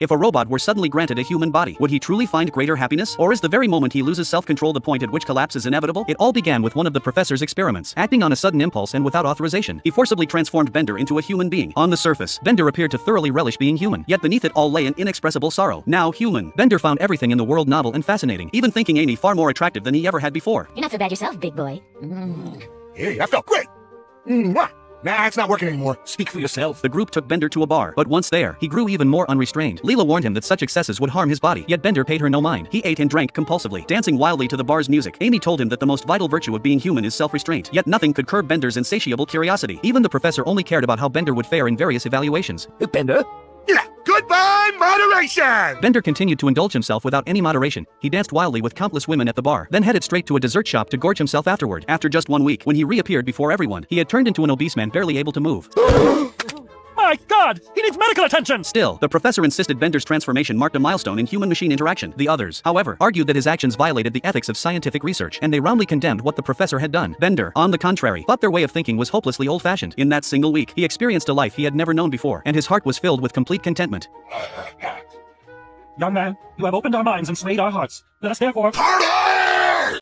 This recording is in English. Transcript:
If a robot were suddenly granted a human body, would he truly find greater happiness? Or is the very moment he loses self-control the point at which collapse is inevitable? It all began with one of the professor's experiments. Acting on a sudden impulse and without authorization, he forcibly transformed Bender into a human being. On the surface, Bender appeared to thoroughly relish being human, yet beneath it all lay an inexpressible sorrow. Now human, Bender found everything in the world novel and fascinating, even thinking Amy far more attractive than he ever had before. You're not so bad yourself, big boy. Hey, that felt great. Mwah. Nah, it's not working anymore. Speak for yourself. The group took Bender to a bar, but once there, he grew even more unrestrained. Leela warned him that such excesses would harm his body, yet Bender paid her no mind. He ate and drank compulsively, dancing wildly to the bar's music. Amy told him that the most vital virtue of being human is self-restraint, yet nothing could curb Bender's insatiable curiosity. Even the professor only cared about how Bender would fare in various evaluations. Bender? Yeah, goodbye, moderation! Bender continued to indulge himself without any moderation. He danced wildly with countless women at the bar, then headed straight to a dessert shop to gorge himself afterward. After just 1 week, when he reappeared before everyone, he had turned into an obese man barely able to move. My God! He needs medical attention! Still, the professor insisted Bender's transformation marked a milestone in human-machine interaction. The others, however, argued that his actions violated the ethics of scientific research, and they roundly condemned what the professor had done. Bender, on the contrary, thought their way of thinking was hopelessly old-fashioned. In that single week, he experienced a life he had never known before, and his heart was filled with complete contentment. Young man, you have opened our minds and swayed our hearts. Let us therefore— Harder!